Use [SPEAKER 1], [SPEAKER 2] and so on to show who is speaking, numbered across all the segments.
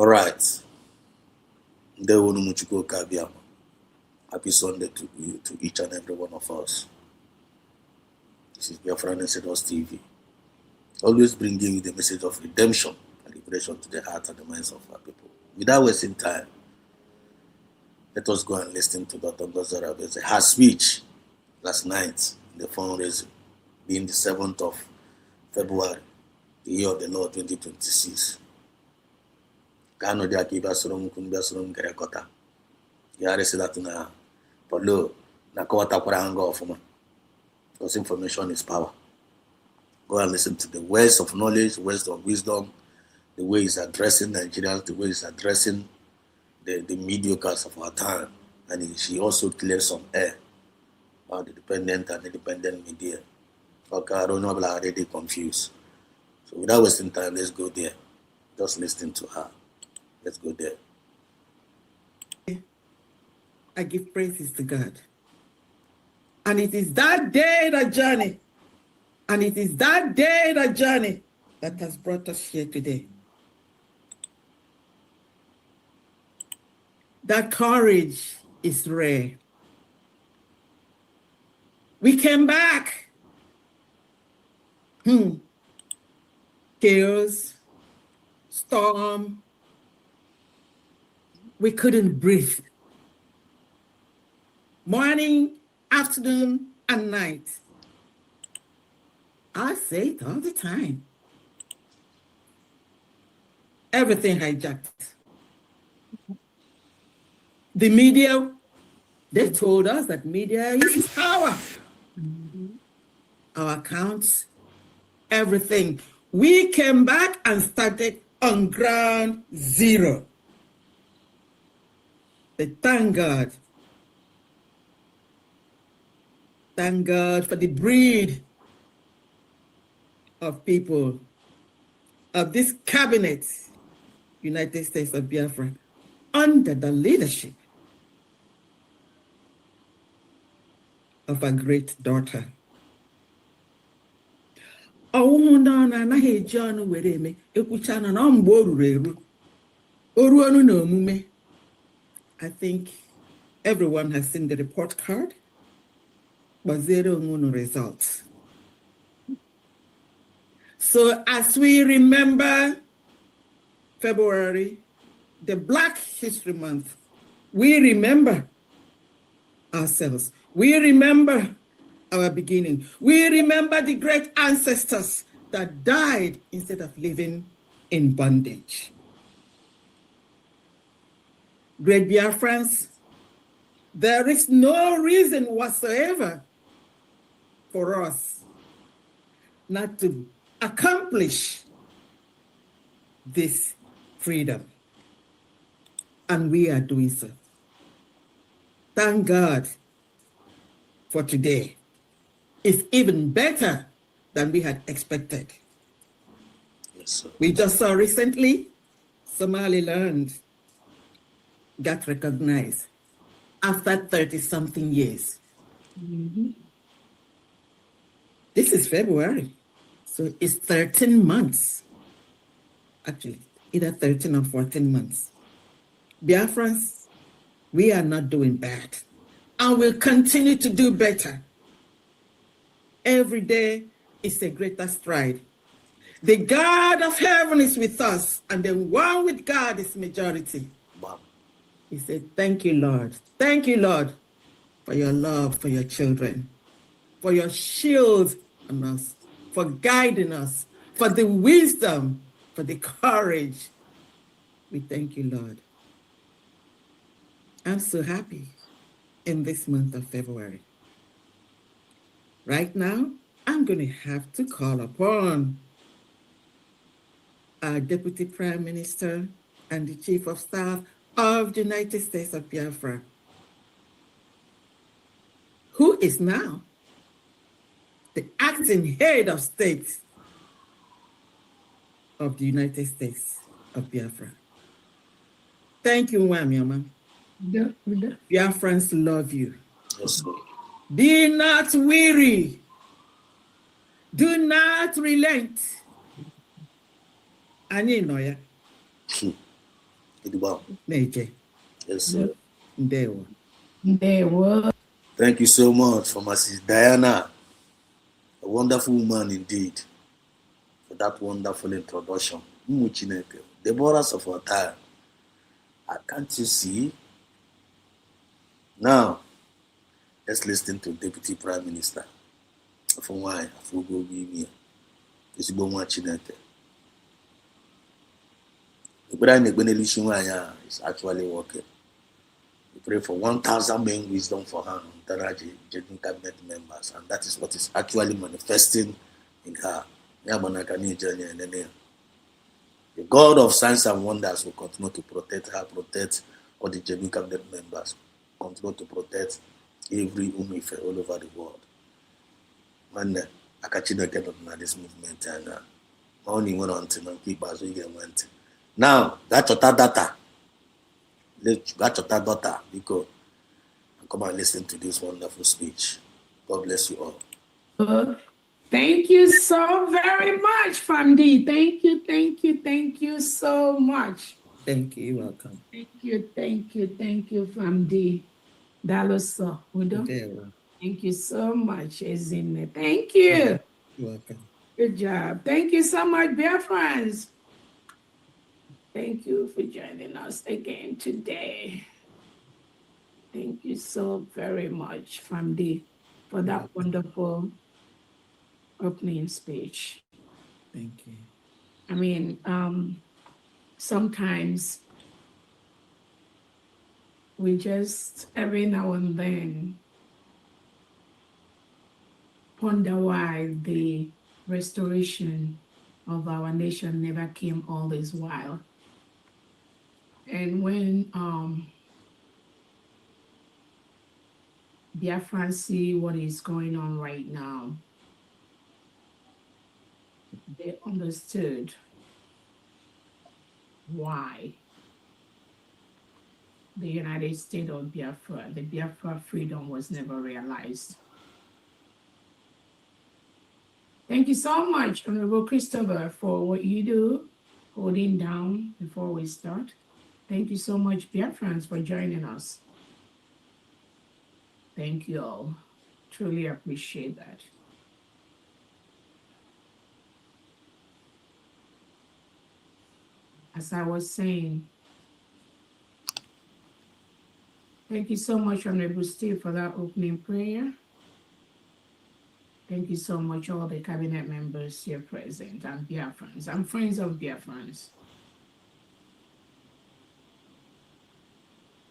[SPEAKER 1] All right. Happy Sunday to you, to each and every one of us. This is Biafra TV. Always bringing you the message of redemption and liberation to the heart and the minds of our people. Without wasting time, let us go and listen to Dr. Ngozi Orabueze, her speech last night in the fundraising, being the 7th of February, the year of the Lord 2026. Kano dia kiba surum kumbia surum kerekota. Yare sidatuna polo na kota kuranga ofuma. Because information is power. Go and listen to the words of knowledge, words of wisdom, the way he's addressing Nigerians, the way he's addressing the mediocres of our time. And she also clears some air about the dependent and independent media. Okay, I don't know, but I'm already confused. So without wasting time, let's go there. Just listen to her. Let's go there.
[SPEAKER 2] I give praises to God. And it is that day, that journey. And it is that day, that journey that has brought us here today. That courage is rare. We came back. Chaos, storm. We couldn't breathe. Morning, afternoon, and night. I say it all the time. Everything hijacked. The media, they told us that media is power. Our accounts, everything. We came back and started on ground zero. But thank God. Thank God for the breed of people of this cabinet, United States of Biafra, under the leadership of a great daughter. I think everyone has seen the report card, but zero results. So as we remember February, the Black History Month, we remember ourselves. We remember our beginning. We remember the great ancestors that died instead of living in bondage. Great Biafrans, there is no reason whatsoever for us not to accomplish this freedom. And we are doing so. Thank God for today. It's even better than we had expected.
[SPEAKER 1] Yes, sir.
[SPEAKER 2] We just saw recently, Somaliland got recognized after 30-something years. This is February, so it's 13 months. Actually, either 13 or 14 months. Biafrans, we are not doing bad, and we'll continue to do better. Every day is a greater stride. The God of heaven is with us, and the one with God is majority.
[SPEAKER 1] Wow.
[SPEAKER 2] He said, thank you, Lord. Thank you, Lord, for your love for your children, for your shield on us, for guiding us, for the wisdom, for the courage. We thank you, Lord. I'm so happy in this month of February. Right now, I'm going to have to call upon our Deputy Prime Minister and the Chief of Staff of the United States of Biafra, who is now the acting head of state of the United States of Biafra. Thank you, Wamiama. Biafrans love you.
[SPEAKER 1] Yes, sir.
[SPEAKER 2] Be not weary. Do not relent. Ani noya. Major.
[SPEAKER 1] Yes, sir.
[SPEAKER 2] There.
[SPEAKER 1] Thank you so much for Mrs. Diana, a wonderful woman indeed, for that wonderful introduction. The borders of our time. Can't you see? Now, let's listen to Deputy Prime Minister. From why? For go be me. It's going Chineke. The brand is actually working. We pray for 1,000 main wisdom for her on Taraji cabinet members, and that is what is actually manifesting in her. The God of signs and wonders will continue to protect her, protect all the genuine cabinet members, continue to protect every Umife all over the world. Man, I catch you again on this movement, and only went on to keep as we went. Now, that's your data. That's your data because come and listen to this wonderful speech. God bless you all.
[SPEAKER 3] Thank you so very much, Famdi. Thank you so much.
[SPEAKER 2] Thank you. You're welcome.
[SPEAKER 3] Thank you, Famdi. Daloso, Udo. Thank you so much, Ezine. Thank you.
[SPEAKER 2] You're welcome.
[SPEAKER 3] Good job. Thank you so much, dear friends. Thank you for joining us again today. Thank you so very much, Famdi, for that wonderful opening speech.
[SPEAKER 2] Thank you.
[SPEAKER 3] I mean, sometimes we just every now and then ponder why the restoration of our nation never came all this while. And when Biafra see what is going on right now, they understood why the United States of Biafra, the Biafra freedom was never realized. Thank you so much, Honorable Christopher, for what you do, holding down before we start. Thank you so much, Biafrans, for joining us. Thank you all. Truly appreciate that. As I was saying, thank you so much, Honorable Steve, for that opening prayer. Thank you so much, all the cabinet members here present, and Biafrans. I'm friends of Biafrans.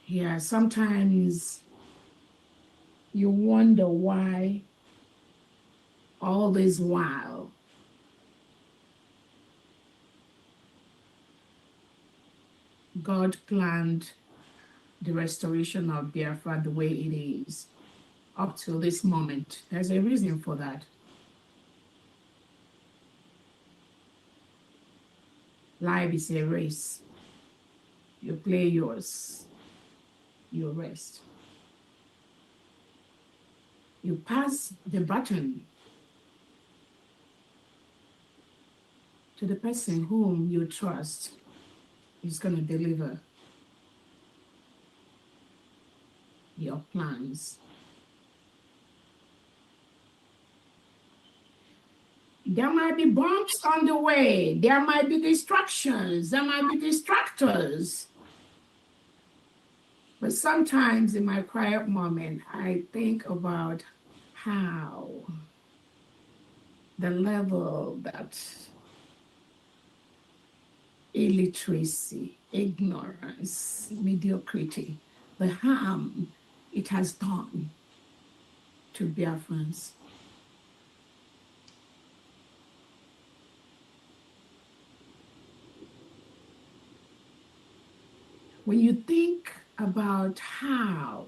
[SPEAKER 3] Yeah, sometimes you wonder why all this while God planned the restoration of Biafra the way it is up till this moment. There's a reason for that. Life is a race. You play yours, you rest. You pass the baton to the person whom you trust is going to deliver your plans. There might be bumps on the way. There might be distractions. There might be distractors. But sometimes in my quiet moment, I think about how the level that illiteracy, ignorance, mediocrity, the harm it has done to Biafrans. When you think about how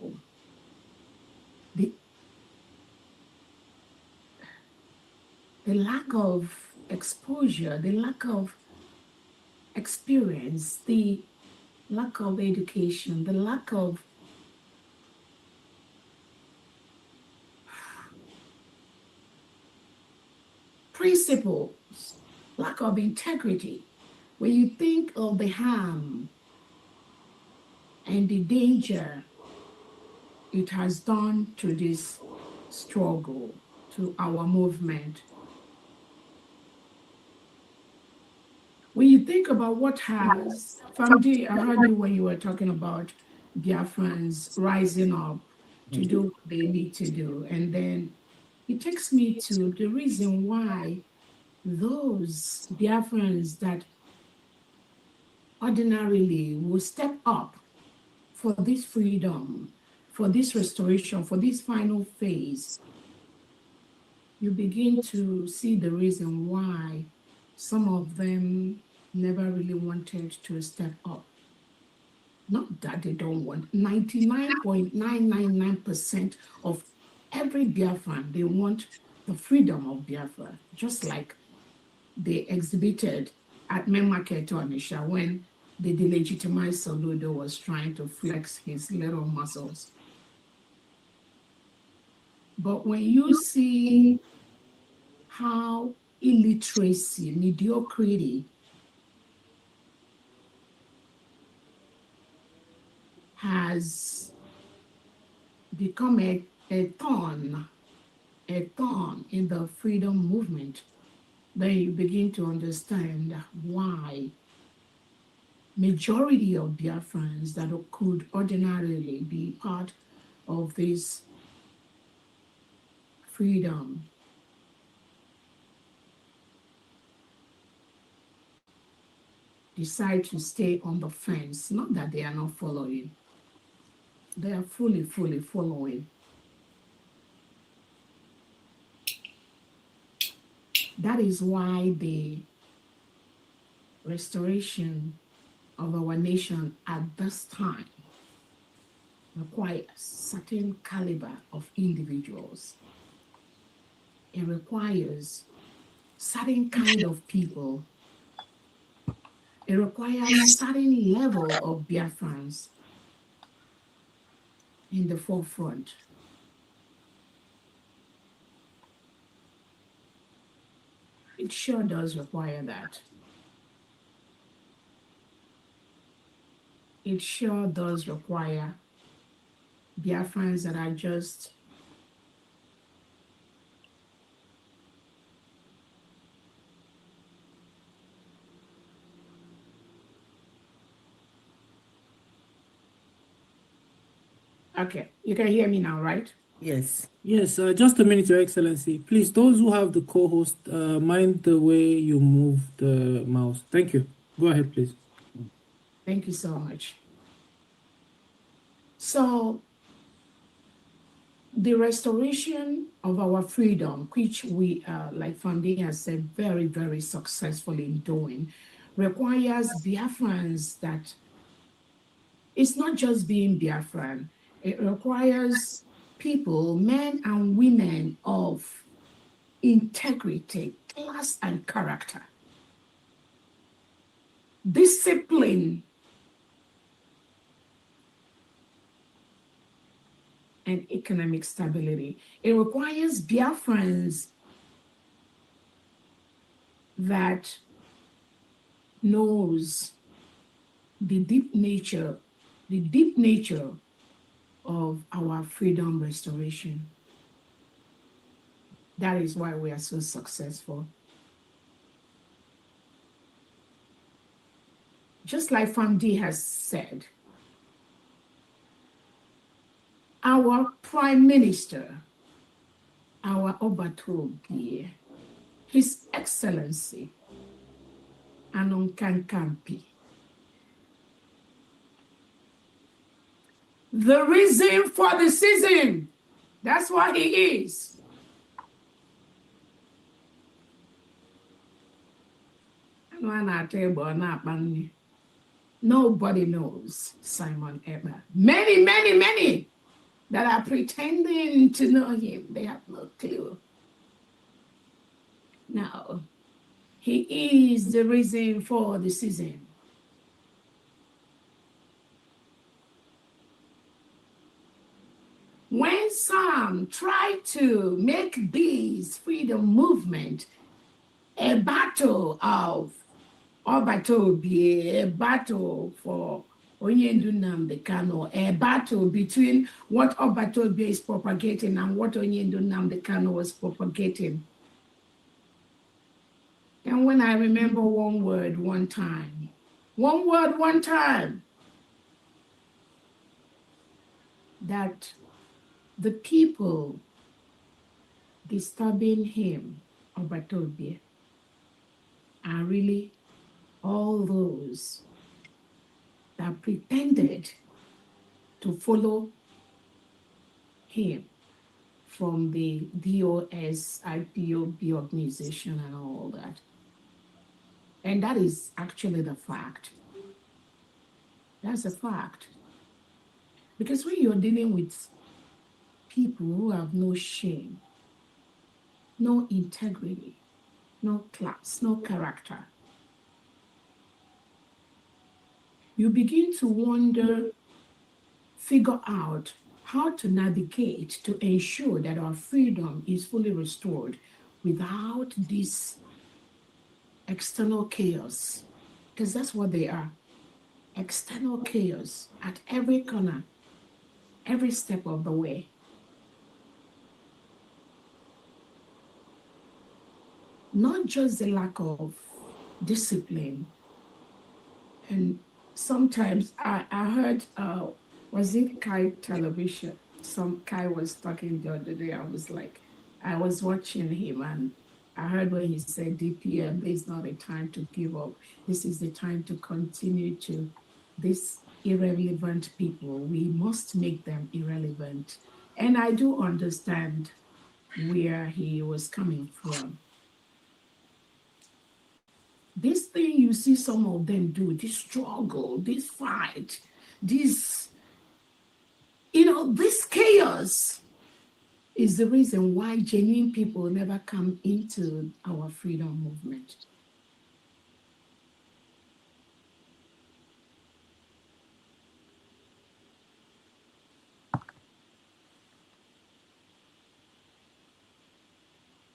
[SPEAKER 3] the lack of exposure, the lack of experience, the lack of education, the lack of principles, lack of integrity, when you think of the harm and the danger it has done to this struggle, to our movement. When you think about what has, Famdi, I heard you when you were talking about Biafrans rising up to do what they need to do. And then it takes me to the reason why those Biafrans that ordinarily will step up for this freedom, for this restoration, for this final phase, you begin to see the reason why some of them never really wanted to step up. Not that they don't want. 99.999% of every Biafran, they want the freedom of Biafra, just like they exhibited at Main Market Onisha when the delegitimized Soludo was trying to flex his little muscles. But when you see how illiteracy, mediocrity has become a thorn in the freedom movement, then you begin to understand why majority of Biafrans that could ordinarily be part of this freedom decide to stay on the fence. Not that they are not following. They are fully following. That is why the restoration of our nation at this time requires certain caliber of individuals. It requires certain kind of people. It requires certain level of Biafrans in the forefront. It sure does require that. It sure does require Biafrans that are just okay. You can hear me now, right?
[SPEAKER 2] Yes.
[SPEAKER 4] Yes, just a minute, Your Excellency. Please, those who have the co-host, mind the way you move the mouse. Thank you. Go ahead, please.
[SPEAKER 3] Thank you so much. So, the restoration of our freedom, which we, like Fandi has said, very, very successfully in doing, requires Biafrans that it's not just being Biafran. It requires people, men and women of integrity, class, and character. Discipline and economic stability. It requires Biafrans that knows the deep nature of our freedom restoration. That is why we are so successful. Just like Famdi has said, our Prime Minister, our Obatogie, His Excellency, Anonkankampi, the reason for the season, that's what he is. Nobody knows Simon Eber. Many that are pretending to know him, they have no clue. Now, he is the reason for the season. When some try to make this freedom movement a battle of, or battle be a battle for Onyendu Nnamdi Kanu, a battle between what Obatobia is propagating and what Onyendu Nnamdi Kanu was propagating. And when I remember one word, one time, one word, one time, that the people disturbing him, Obatobia, are really all those that pretended to follow him from the DOS, IPOB organization and all that. And that is actually the fact. That's a fact. Because when you're dealing with people who have no shame, no integrity, no class, no character, you begin to wonder, figure out how to navigate to ensure that our freedom is fully restored without this external chaos, because that's what they are, external chaos at every corner, every step of the way. Not just the lack of discipline, and sometimes I heard, was it Kai television? Some Kai was talking the other day. I was like, I was watching him and I heard when he said, DPM, this is not a time to give up. This is the time to continue to, these irrelevant people, we must make them irrelevant. And I do understand where he was coming from. This thing you see some of them do, this struggle, this fight, this, this chaos is the reason why genuine people never come into our freedom movement.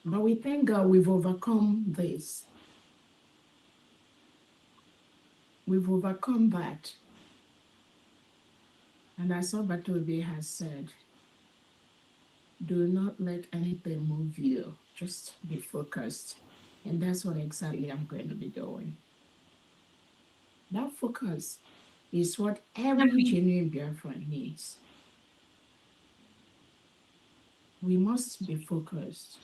[SPEAKER 3] But we thank God we've overcome this. We've overcome that. And as Obatobe has said, do not let anything move you. Just be focused. And that's what exactly I'm going to be doing. That focus is what every genuine Biafran needs. We must be focused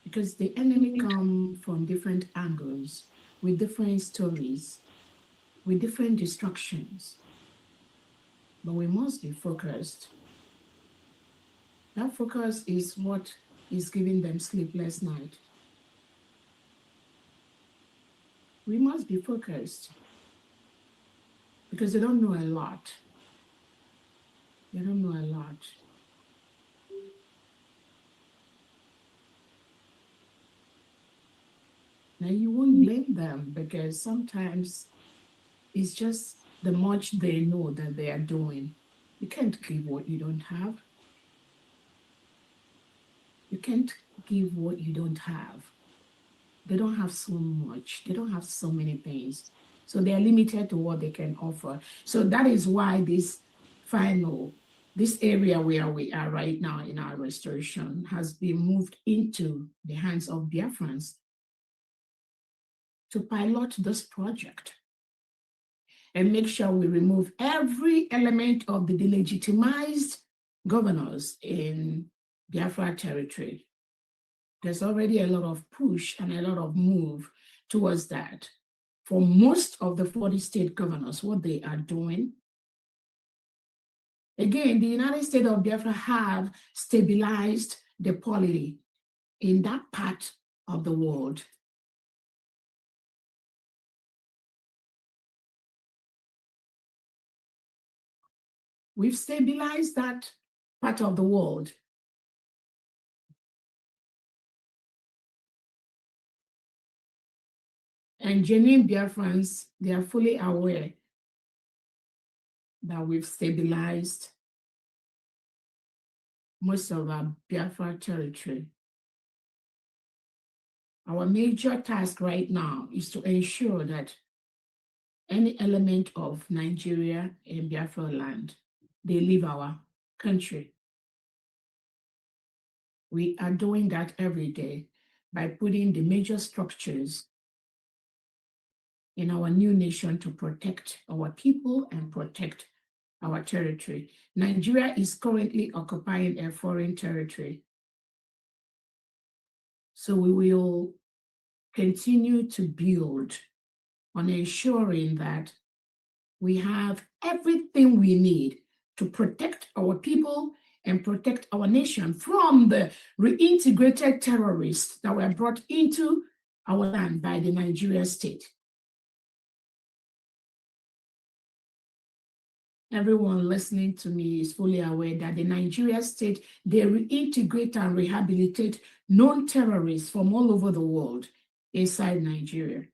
[SPEAKER 3] because the enemy comes from different angles, with different stories, with different distractions. But we must be focused. That focus is what is giving them sleepless night. We must be focused because they don't know a lot. They don't know a lot. Now you won't blame them because sometimes it's just the much they know that they are doing. You can't give what you don't have. You can't give what you don't have. They don't have so much. They don't have so many things. So they are limited to what they can offer. So that is why this area where we are right now in our restoration has been moved into the hands of Biafrans to pilot this project and make sure we remove every element of the delegitimized governors in Biafra territory. There's already a lot of push and a lot of move towards that. For most of the 40 state governors, what they are doing, again, the United States of Biafra have stabilized the polity in that part of the world. We've stabilized that part of the world. And genuine Biafrans, they are fully aware that we've stabilized most of our Biafra territory. Our major task right now is to ensure that any element of Nigeria in Biafra land, they leave our country. We are doing that every day by putting the major structures in our new nation to protect our people and protect our territory. Nigeria is currently occupying a foreign territory. So we will continue to build on ensuring that we have everything we need to protect our people and protect our nation from the reintegrated terrorists that were brought into our land by the Nigerian state. Everyone listening to me is fully aware that the Nigerian state, they reintegrate and rehabilitate known terrorists from all over the world inside Nigeria.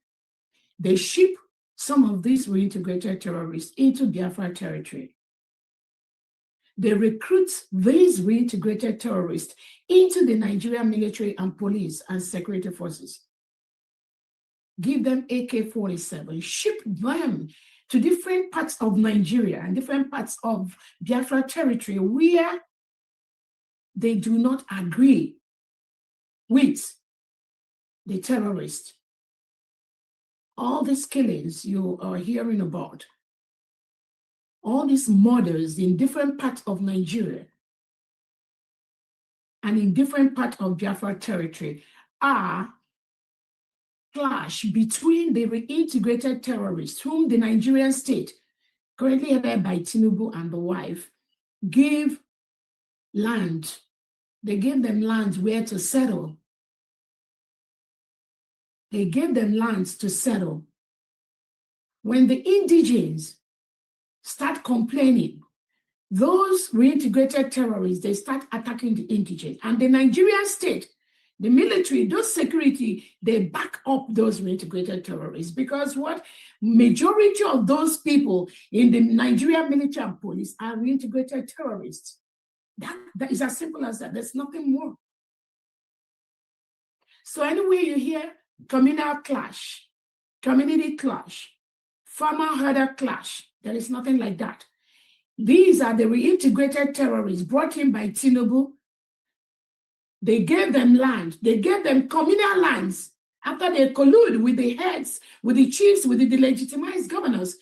[SPEAKER 3] They ship some of these reintegrated terrorists into Biafra territory. They recruit these reintegrated terrorists into the Nigerian military and police and security forces. Give them AK-47, ship them to different parts of Nigeria and different parts of Biafra territory where they do not agree with the terrorists. All these killings you are hearing about, all these murders in different parts of Nigeria and in different parts of Biafra territory are clash between the reintegrated terrorists whom the Nigerian state, currently headed by Tinubu and the wife, gave land. They gave them lands where to settle. They gave them lands to settle. When the indigents start complaining, those reintegrated terrorists, they start attacking the indigents. And the Nigerian state, the military, those security, they back up those reintegrated terrorists because what? Majority of those people in the Nigerian military and police are reintegrated terrorists. That is as simple as that. There's nothing more. So anyway, you hear communal clash, community clash, farmer-herder clash, there is nothing like that. These are the reintegrated terrorists brought in by Tinubu. They gave them land. They gave them communal lands after they collude with the heads, with the chiefs, with the delegitimized governors,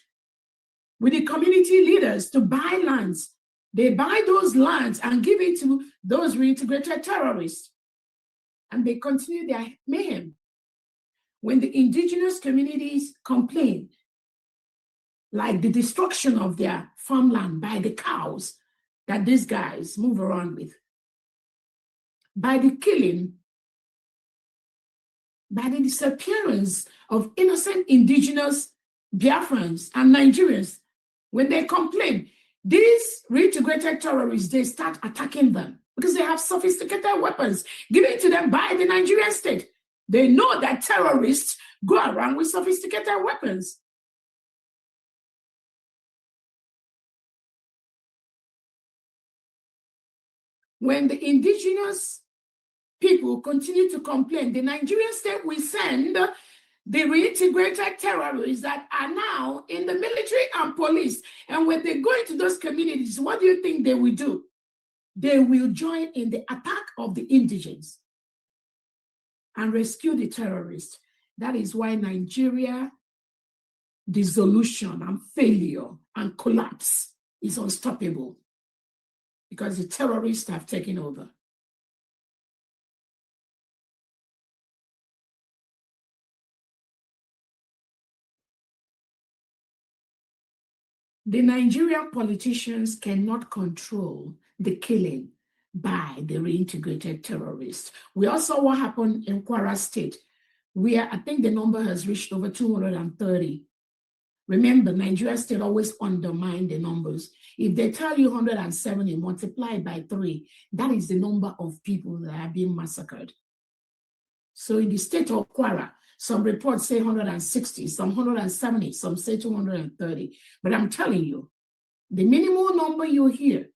[SPEAKER 3] with the community leaders to buy lands. They buy those lands and give it to those reintegrated terrorists. And they continue their mayhem. When the indigenous communities complain, like the destruction of their farmland by the cows that these guys move around with, by the killing, by the disappearance of innocent indigenous Biafrans and Nigerians, when they complain, these reintegrated terrorists, they start attacking them because they have sophisticated weapons given to them by the Nigerian state. They know that terrorists go around with sophisticated weapons. When the indigenous people continue to complain, the Nigerian state will send the reintegrated terrorists that are now in the military and police. And when they go into those communities, what do you think they will do? They will join in the attack of the indigents and rescue the terrorists. That is why Nigeria dissolution and failure and collapse is unstoppable, because the terrorists have taken over. The Nigerian politicians cannot control the killing by the reintegrated terrorists. We also saw what happened in Kwara State, where I think the number has reached over 230. Remember, Nigeria state always undermine the numbers. If they tell you 170 multiplied by 3, that is the number of people that are being massacred. So in the state of Kwara, some reports say 160, some 170, some say 230. But I'm telling you, the minimum number you hear,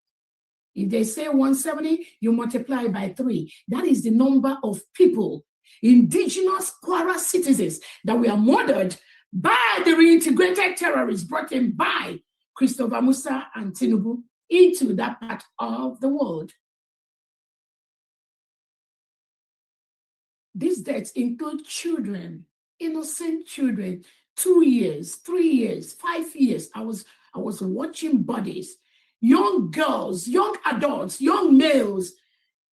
[SPEAKER 3] if they say 170, you multiply by 3. That is the number of people, indigenous Kwara citizens, that were murdered by the reintegrated terrorists brought in by Christopher Musa and Tinubu into that part of the world. These deaths include children, innocent children, 2 years, 3 years, 5 years. I was watching bodies, young girls, young adults, young males,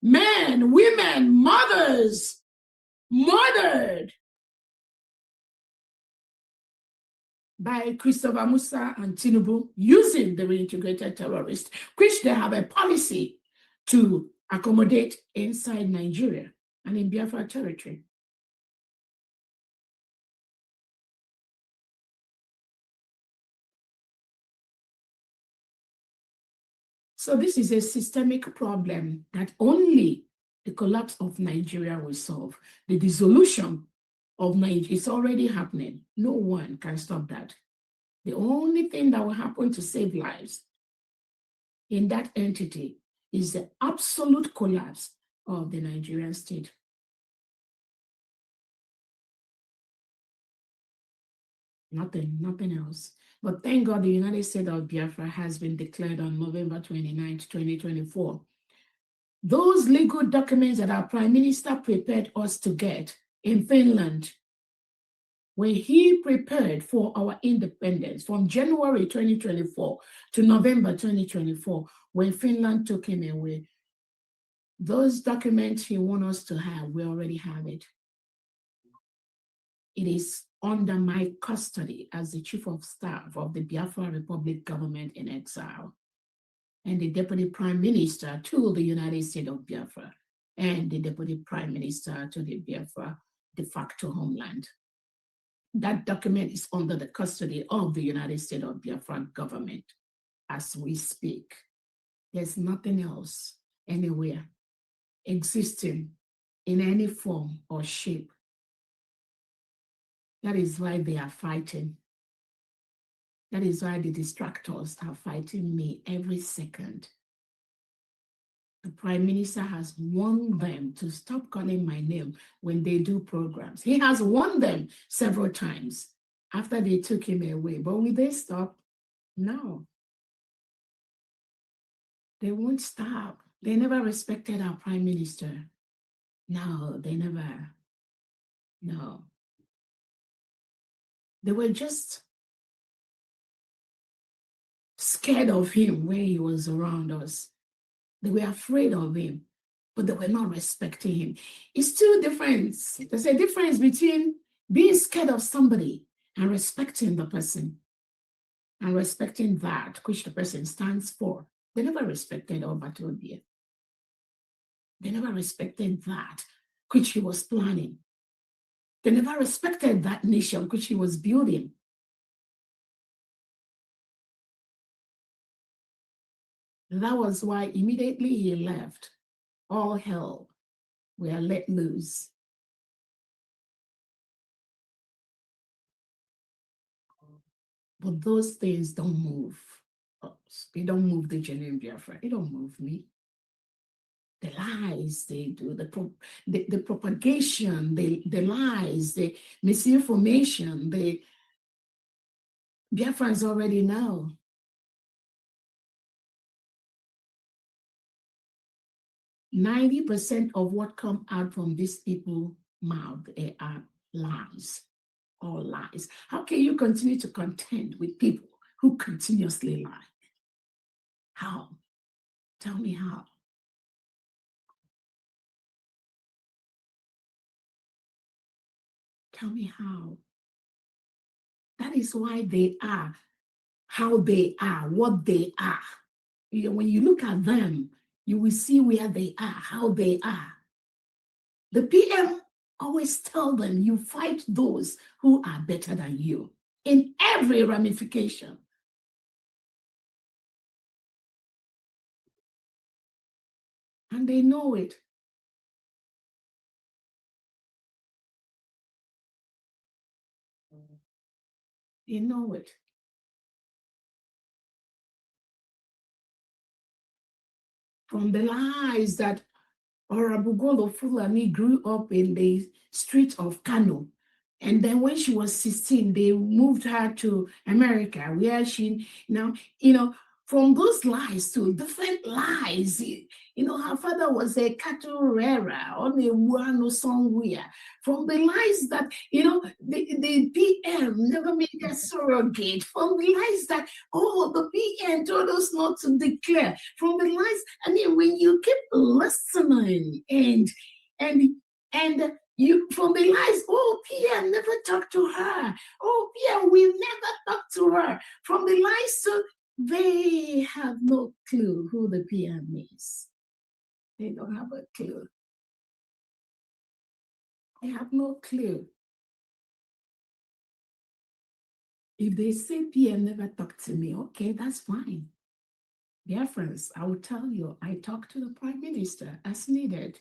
[SPEAKER 3] men, women, mothers, murdered by Christopher Musa and Tinubu using the reintegrated terrorists, which they have a policy to accommodate inside Nigeria and in Biafra territory. So this is a systemic problem that only the collapse of Nigeria will solve. The dissolution of Nigeria is already happening. No one can stop that. The only thing that will happen to save lives in that entity is the absolute collapse of the Nigerian state. Nothing else. But thank God the United States of Biafra has been declared on November 29, 2024. Those legal documents that our Prime Minister prepared us to get in Finland, when he prepared for our independence from January 2024 to November 2024, when Finland took him away, those documents he wants us to have, we already have it. It is under my custody as the Chief of Staff of the Biafra Republic government in exile, and the Deputy Prime Minister to the United States of Biafra, and the Deputy Prime Minister to the Biafra de facto homeland. That document is under the custody of the United States of Biafra government as we speak. There's nothing else anywhere existing in any form or shape. That is why they are fighting. That is why the distractors are fighting me every second. The Prime Minister has warned them to stop calling my name when they do programs. He has warned them several times after they took him away. But will they stop? No. They won't stop. They never respected our Prime Minister. No, they never. No. They were just scared of him when he was around us. They were afraid of him, but they were not respecting him. It's two difference. There's a difference between being scared of somebody and respecting the person, and respecting that which the person stands for. They never respected Obatobia. They never respected that which he was planning. They never respected that nation which he was building. That was why immediately he left, all hell were let loose. But those things don't move us. They don't move the genuine Biafra. They don't move me. The lies they do, the propagation, the lies, the misinformation, the Biafrans already know. %90 of what come out from these people's mouth are lies, all lies. How can you continue to contend with people who continuously lie? How? Tell me how. Tell me how. That is why they are how they are, what they are. You know, when you look at them, you will see where they are, how they are. The PM always tell them, you fight those who are better than you in every ramification. And they know it. They know it. From the lies that Orabueze Fulani grew up in the streets of Kano, And then when she was 16, they moved her to America, where she now, from those lies to different lies. Her father was a cattle rearer on a Wano somewhere. From the lies that, the PM never made a surrogate. From the lies that, the PM told us not to declare. From the lies, when you keep listening and you from the lies, PM never talked to her. PM, we never talked to her. From the lies to they have no clue who the PM is. They don't have a clue. They have no clue. If they say PM never talked to me, okay, that's fine. Dear friends, I will tell you, I talked to the Prime Minister as needed.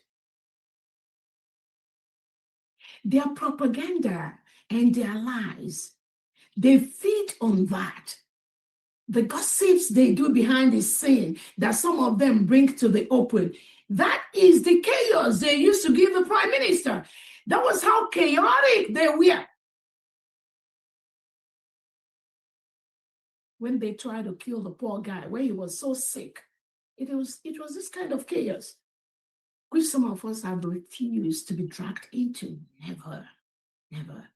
[SPEAKER 3] Their propaganda and their lies, they feed on that. The gossips they do behind the scene that some of them bring to the open, that is the chaos they used to give the Prime Minister. That was how chaotic they were. When they tried to kill the poor guy, when he was so sick, it was this kind of chaos, which some of us have refused to be dragged into. Never, never.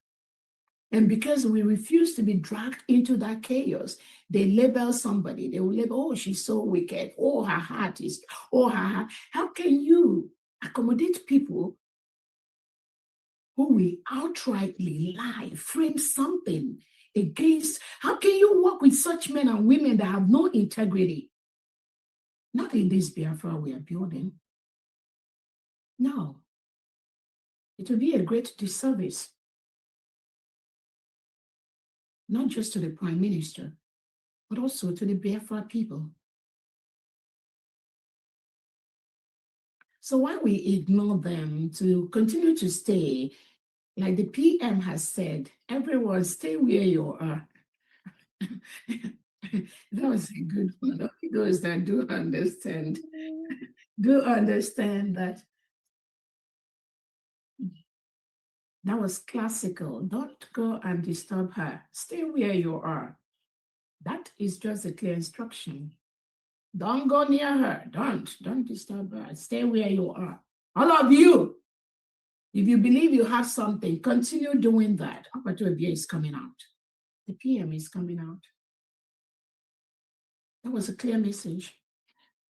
[SPEAKER 3] And because we refuse to be dragged into that chaos, they label somebody. They will label, she's so wicked. Her heart is, her heart. How can you accommodate people who will outrightly lie, frame something against? How can you work with such men and women that have no integrity? Not in this Biafra we are building. No. It will be a great disservice, not just to the Prime Minister, but also to the Biafra people. So why we ignore them to continue to stay, like the PM has said, everyone stay where you are. That was a good one. Only those that do understand that. That was classical. Don't go and disturb her. Stay where you are. That is just a clear instruction. Don't go near her. Don't disturb her. Stay where you are. All of you, if you believe you have something, continue doing that. Orabueze is coming out. The PM is coming out. That was a clear message.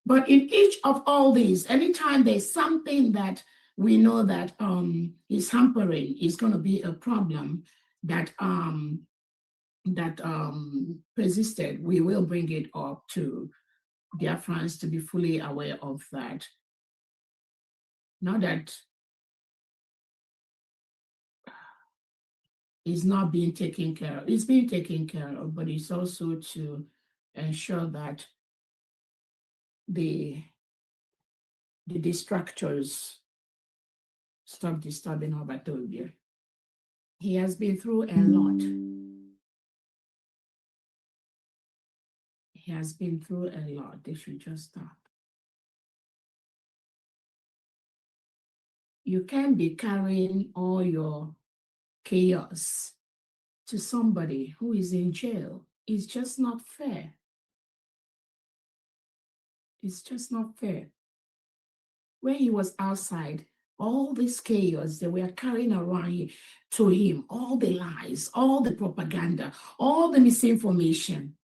[SPEAKER 3] But in each of all these, anytime there's something that we know that is hampering, is going to be a problem that persisted, we will bring it up to Biafrans to be fully aware of that. Now that it's not being taken care of, it's being taken care of, but it's also to ensure that the distractors stop disturbing Orabueze. He has been through a lot. He has been through a lot. They should just stop. You can't be carrying all your chaos to somebody who is in jail. It's just not fair. It's just not fair. When he was outside, all this chaos that we are carrying around to him, all the lies, all the propaganda, all the misinformation,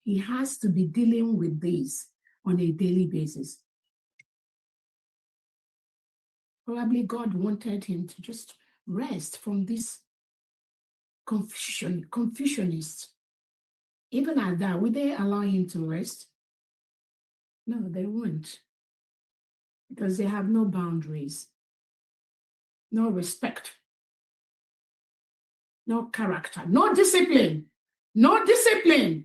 [SPEAKER 3] he has to be dealing with this on a daily basis. Probably God wanted him to just rest from this confusionists. Even at that, would they allow him to rest? No, they won't. Because they have no boundaries, no respect, no character, no discipline, no discipline.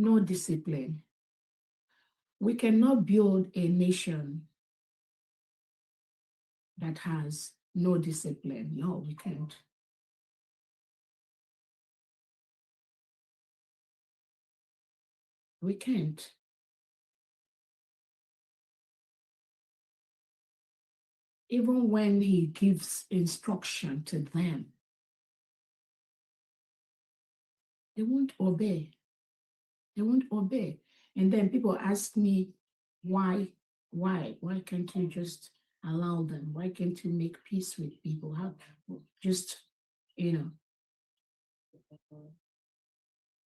[SPEAKER 3] No discipline. We cannot build a nation that has no discipline. No, we can't. We can't. Even when he gives instruction to them, they won't obey. They won't obey. And then people ask me, why can't you just allow them? Why can't you make peace with people? How just, you know,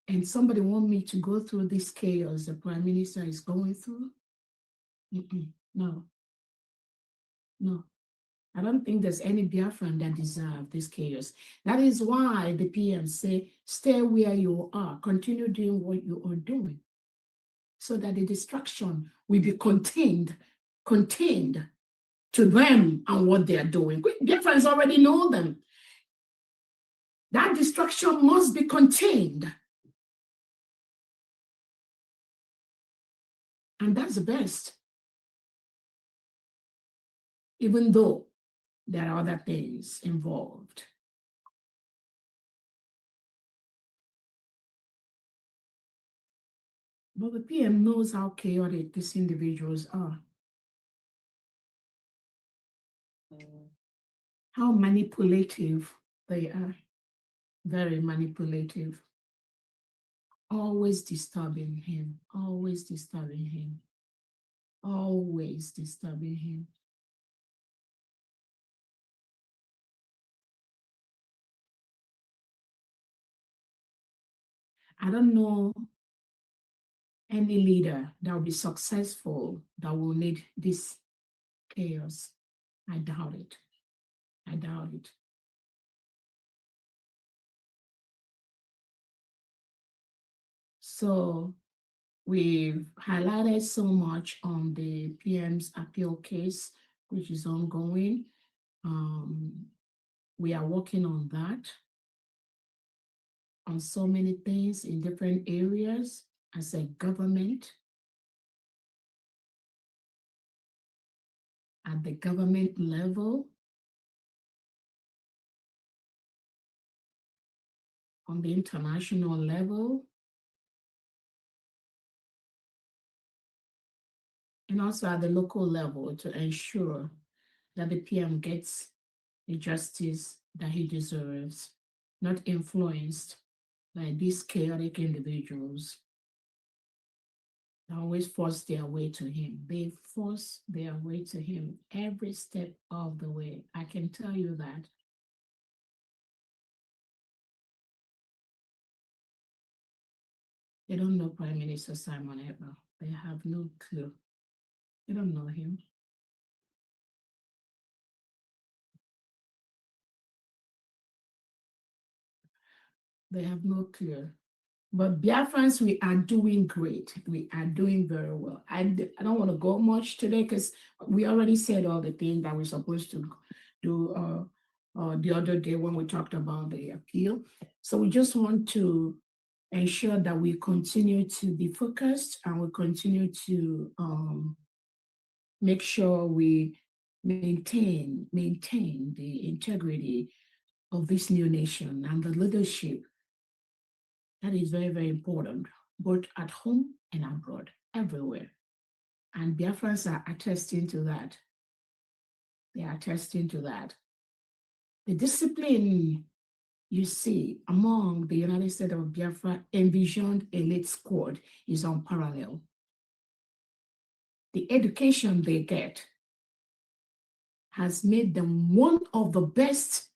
[SPEAKER 3] and somebody want me to go through this chaos the prime minister is going through? No, no. I don't think there's any Biafran that deserve this chaos. That is why the PM say, stay where you are, continue doing what you are doing, so that the destruction will be contained to them and what they are doing. Biafrans already know them. That destruction must be contained. And that's the best. Even though there are other things involved. But the PM knows how chaotic these individuals are. How manipulative they are. Very manipulative. Always disturbing him. Always disturbing him. Always disturbing him. I don't know any leader that will be successful that will need this chaos. I doubt it. I doubt it. So we've highlighted so much on the PM's appeal case, which is ongoing. We are working on that, on so many things in different areas as a government, at the government level, on the international level, and also at the local level to ensure that the PM gets the justice that he deserves, not influenced by these chaotic individuals that always force their way to him. They force their way to him every step of the way. I can tell you that. They don't know Prime Minister Simon Ekpa. They have no clue. They don't know him. They have no clue. But Biafrans, we are doing great. We are doing very well. I don't want to go much today because we already said all the things that we're supposed to do the other day when we talked about the appeal. So we just want to ensure that we continue to be focused and we continue to make sure we maintain the integrity of this new nation and the leadership. That is very, very important, both at home and abroad, everywhere. And Biafrans are attesting to that. They are attesting to that. The discipline you see among the United States of Biafra envisioned elite squad is unparalleled. The education they get has made them one of the best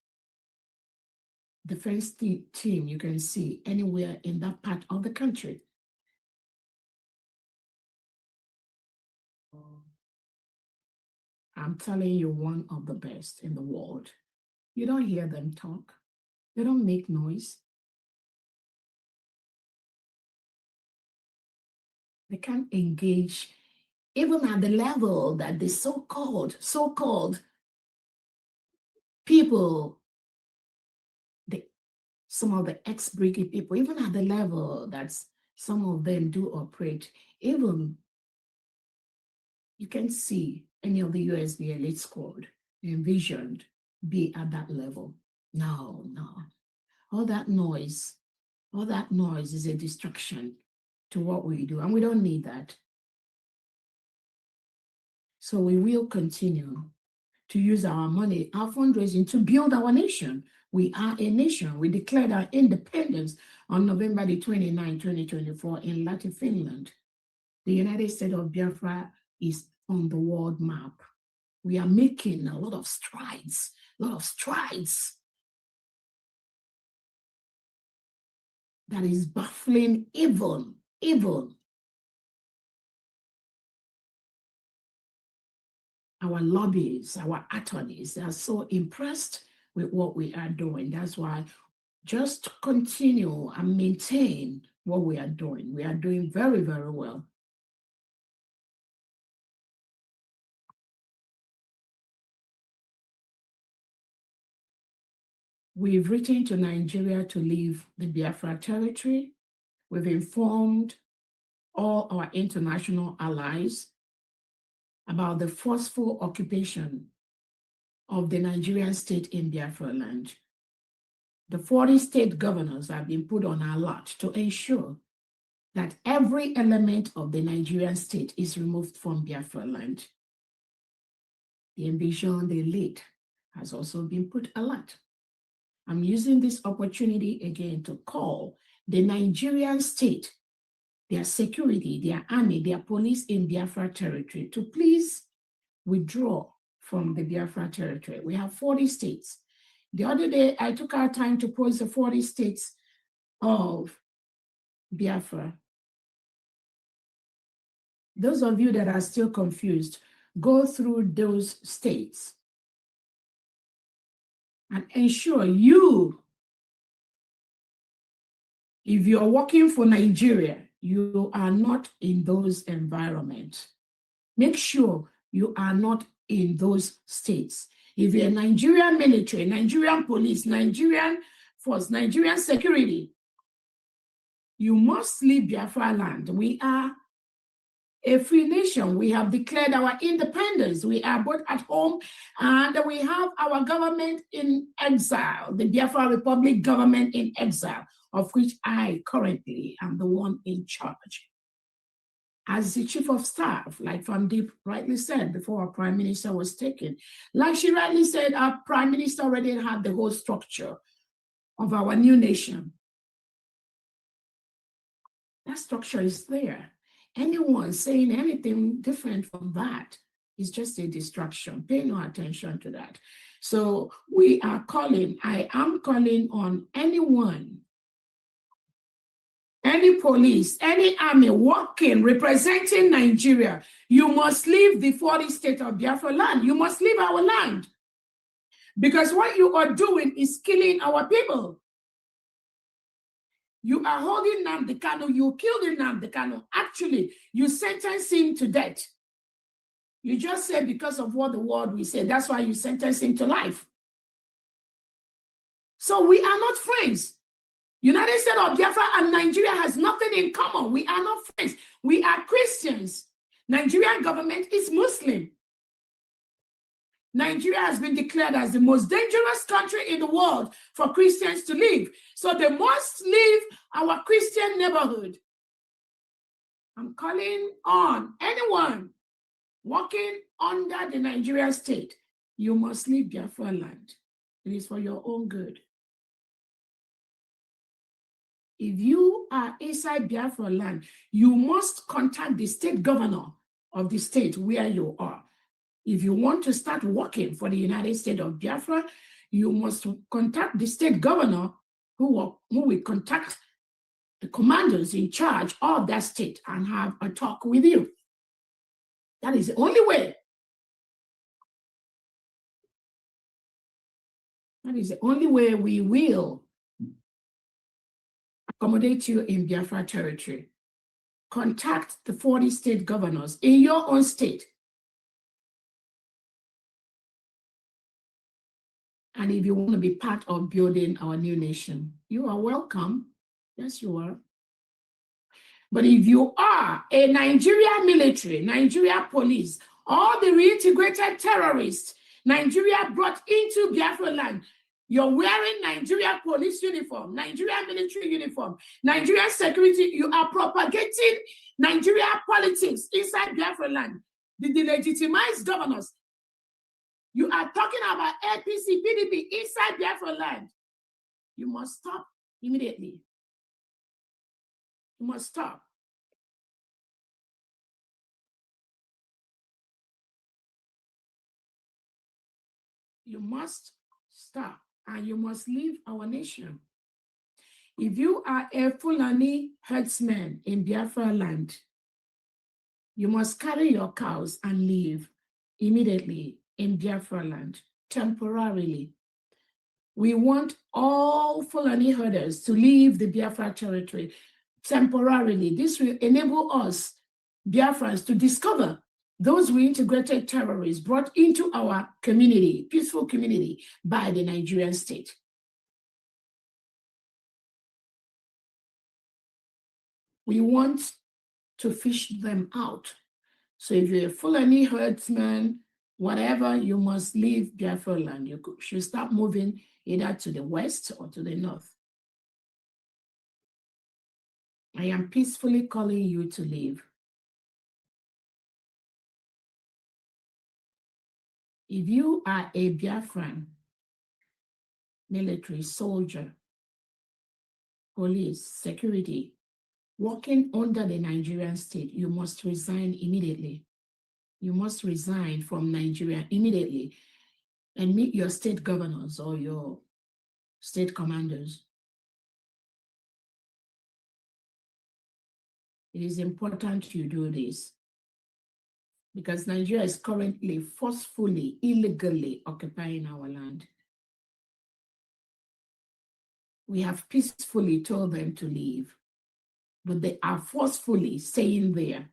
[SPEAKER 3] defense team you can see anywhere in that part of the country. I'm telling you, one of the best in the world. You don't hear them talk. They don't make noise. They can't engage even at the level that the so-called people, some of the ex-brigade people, even at the level that some of them do operate, even you can see any of the USB elite squad envisioned be at that level. No. All that noise is a distraction. to what we do, and we don't need that. So we will continue to use our money, our fundraising, to build our nation. We are a nation. We declared our independence on November the 29th, 2024 in Lahti, Finland. The United States of Biafra is on the world map. We are making a lot of strides, that is baffling even our lobbyists, our attorneys. They are so impressed with what we are doing. That's why just continue and maintain what we are doing. We are doing very, very well. We've written to Nigeria to leave the Biafra territory. We've informed all our international allies about the forceful occupation of the Nigerian state in Biafra land. The 40 state governors have been put on alert to ensure that every element of the Nigerian state is removed from Biafra land. The ambition they lead has also been put alert. I'm using this opportunity again to call the Nigerian state, their security, their army, their police in Biafra territory to please withdraw from the Biafra territory. We have 40 states. The other day, I took our time to post the 40 states of Biafra. Those of you that are still confused, go through those states and ensure you, if you're working for Nigeria, you are not in those environments. Make sure you are not in those states. If you're Nigerian military, Nigerian police, Nigerian force, Nigerian security, you must leave Biafra land. We are a free nation. We have declared our independence. We are both at home and we have our government in exile, the Biafra Republic government in exile, of which I currently am the one in charge. As the chief of staff, like Deep rightly said before our prime minister was taken, like she rightly said, our prime minister already had the whole structure of our new nation. That structure is there. Anyone saying anything different from that is just a distraction. Pay no attention to that. So we are calling, I am calling on anyone, any police, any army working, representing Nigeria. You must leave the 40 state of Biafra land. You must leave our land. Because what you are doing is killing our people. You are holding Nnamdi Kanu. You killed Nnamdi Kanu. Actually, you sentenced him to death. You just said because of what the world will say. That's why you sentenced him to life. So we are not friends. United States of Biafra and Nigeria has nothing in common. We are not friends. We are Christians. Nigerian government is Muslim. Nigeria has been declared as the most dangerous country in the world for Christians to live. So they must leave our Christian neighborhood. I'm calling on anyone working under the Nigerian state. You must leave Biafra land. It is for your own good. If you are inside Biafra land, you must contact the state governor of the state where you are. If you want to start working for the United States of Biafra, you must contact the state governor who will contact the commanders in charge of that state and have a talk with you. That is the only way. That is the only way we will accommodate you in Biafra territory. Contact the 40 state governors in your own state. And if you want to be part of building our new nation, you are welcome. Yes, you are. But if you are a Nigeria military, Nigeria police, or the reintegrated terrorists Nigeria brought into Biafra land, You're wearing Nigeria police uniform, Nigeria military uniform, Nigeria security. You are propagating Nigeria politics inside Biafra land. The delegitimized governors. You are talking about APC, PDP inside Biafra land. You must stop immediately. You must stop. You must stop, and you must leave our nation. If you are a Fulani herdsman in Biafra land, you must carry your cows and leave immediately in Biafra land, temporarily. We want all Fulani herders to leave the Biafra territory temporarily. This will enable us, Biafrans, to discover those reintegrated terrorists brought into our community, peaceful community, by the Nigerian state. We want to fish them out. So if you're a Fulani herdsman, whatever, you must leave Biafra land. You should start moving either to the west or to the north. I am peacefully calling you to leave. If you are a Biafran, military, soldier, police, security, working under the Nigerian state, you must resign immediately. You must resign from Nigeria immediately and meet your state governors or your state commanders. It is important you do this because Nigeria is currently forcefully, illegally occupying our land. We have peacefully told them to leave, but they are forcefully staying there.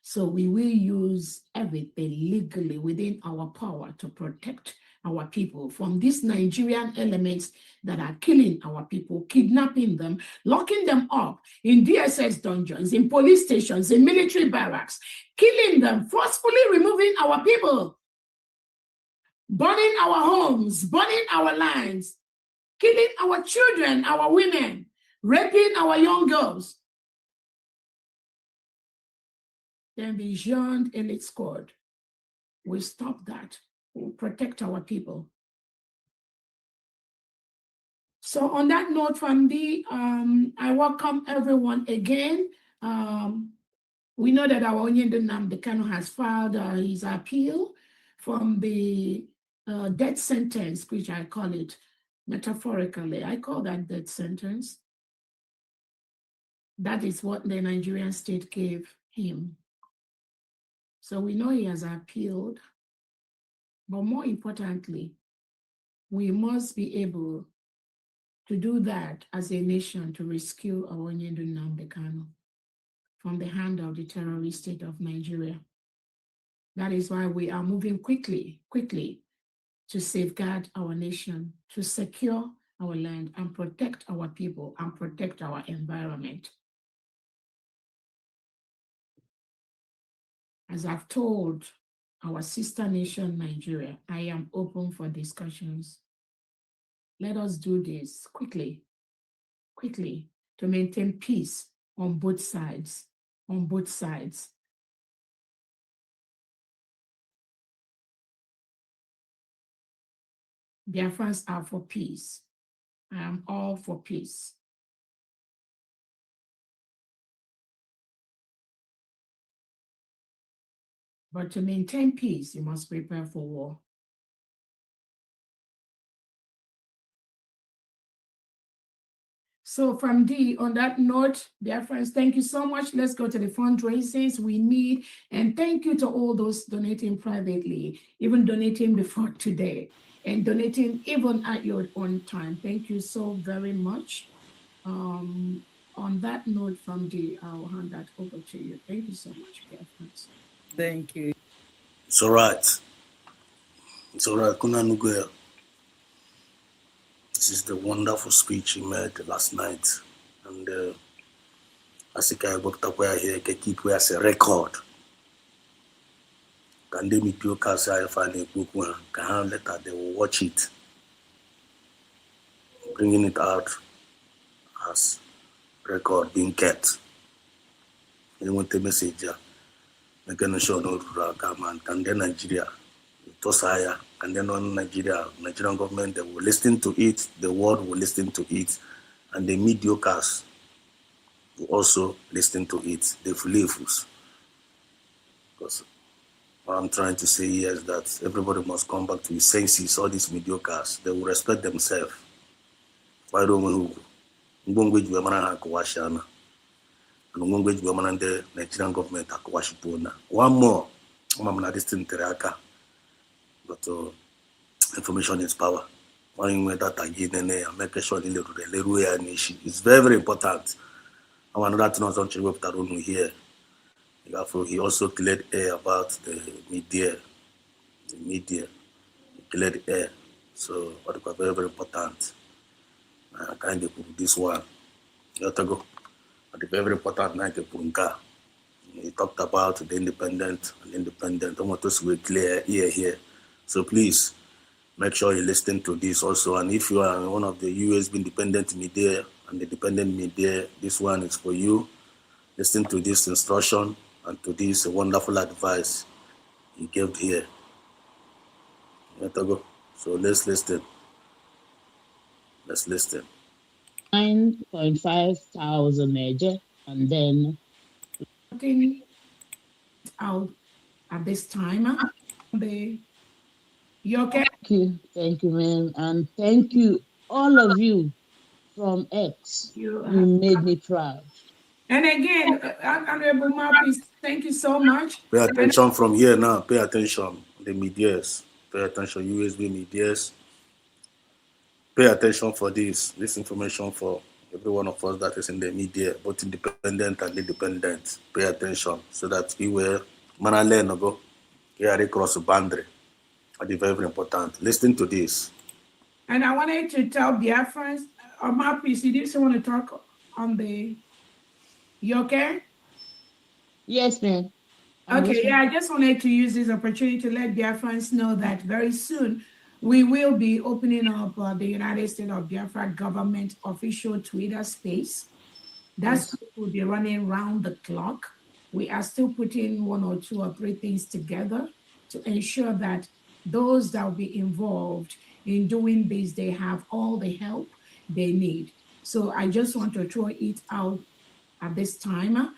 [SPEAKER 3] So we will use everything legally within our power to protect our people from these Nigerian elements that are killing our people, kidnapping them, locking them up in DSS dungeons, in police stations, in military barracks, killing them, forcefully removing our people, burning our homes, burning our lands, killing our children, our women, raping our young girls. Then beyond elite squad, we stop that. We'll protect our people. So on that note, Famdi, I welcome everyone again. We know that our Onyendo Nnamdi Kanu has filed his appeal from the death sentence, which I call it metaphorically. I call that death sentence. That is what the Nigerian state gave him. So we know he has appealed, but more importantly, we must be able to do that as a nation to rescue our Onyendo Nnamdi Kanu from the hand of the terrorist state of Nigeria. That is why we are moving quickly to safeguard our nation, to secure our land and protect our people and protect our environment. As I've told our sister nation, Nigeria, I am open for discussions. Let us do this quickly to maintain peace on both sides, Biafrans are for peace. I am all for peace. But to maintain peace, you must prepare for war. So from on that note, dear friends, thank you so much. Let's go to the fundraisers we need. And thank you to all those donating privately, even donating before today, and donating even at your own time. Thank you so very much. On that note, from I'll hand that over to you. Thank you so much, dear friends.
[SPEAKER 2] Thank you.
[SPEAKER 1] It's all right. It's all right. Kuna Nuguya. This is the wonderful speech he made last night. And as I worked up where here, I keep where as a record. Can they meet you? Can I find a book? Can I let they will watch it? bringing it out as record being kept. You want the message, making sure no government and then Nigeria, Tosaya, and then on Nigerian government, they will listen to it, the world will listen to it, and the mediocres will also listen to it, the flavors. Because what I'm trying to say here is that everybody must come back to his senses, all these mediocres, they will respect themselves. Why don't we? And the Nigerian government one more, this thing but information is power. Make sure it's very, very important. And another thing also here. He also cleared air about the media. The media. He cleared air. So what is very, very important. Kind of this one. You have to go. But the very important night he talked about the independent and independent. I want us to be clear here. So please make sure you listen to this also. And if you are one of the USB independent media and the dependent media, this one is for you. Listen to this instruction and to this wonderful advice he gave here. So let's listen. Let's listen.
[SPEAKER 5] 9,500 Niger, and then
[SPEAKER 3] out at this time. You okay?
[SPEAKER 5] Thank you, ma'am, and thank you, all of you from X. You made me proud.
[SPEAKER 3] And again, Honorable Mapis, thank you so much.
[SPEAKER 1] Pay attention from here now. Pay attention. The medias. Pay attention. USB medias. Pay attention for this information for every one of us that is in the media, both independent and independent. Pay attention so that we will go here across the boundary. That is very, very important. Listen to this.
[SPEAKER 3] And I wanted to tell Biafrans, Mapis, you didn't want to talk on the. You okay?
[SPEAKER 5] Yes, ma'am.
[SPEAKER 3] Okay, yeah, I just wanted to use this opportunity to let Biafrans know that very soon we will be opening up the United States of Biafra government official Twitter space. That's will be running round the clock. We are still putting 1 or 2 or 3 things together to ensure that those that will be involved in doing this, they have all the help they need. So I just want to throw it out at this time.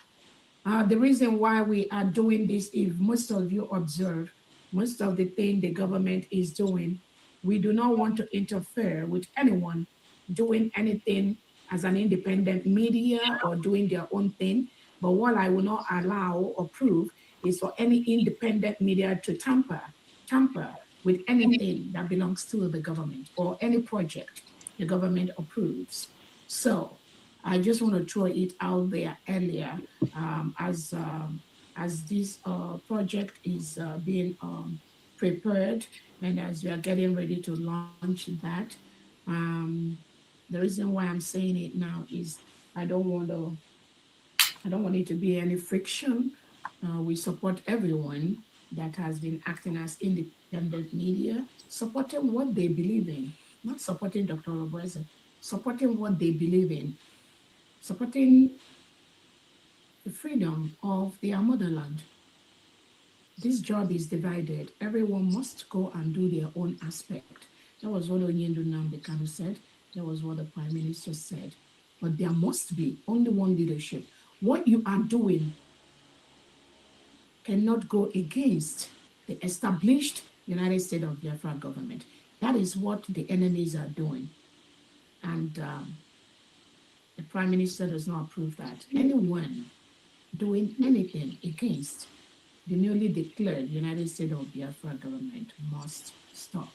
[SPEAKER 3] The reason why we are doing this, if most of you observe, most of the thing the government is doing, we do not want to interfere with anyone doing anything as an independent media or doing their own thing. But what I will not allow or approve is for any independent media to tamper with anything that belongs to the government or any project the government approves. So I just want to throw it out there earlier as this project is being prepared and as we are getting ready to launch that. The reason why I'm saying it now is I don't want it to be any friction. We support everyone that has been acting as independent media, supporting what they believe in, not supporting Dr. Orabueze, supporting what they believe in, supporting the freedom of their motherland. This job is divided. Everyone must go and do their own aspect. That was what Onyendu Nnamdi said. That was what the Prime Minister said. But there must be only one leadership. What you are doing cannot go against the established United States of Biafra government. That is what the enemies are doing. And the Prime Minister does not approve that. Anyone doing anything against the newly declared United States of Biafra government must stop.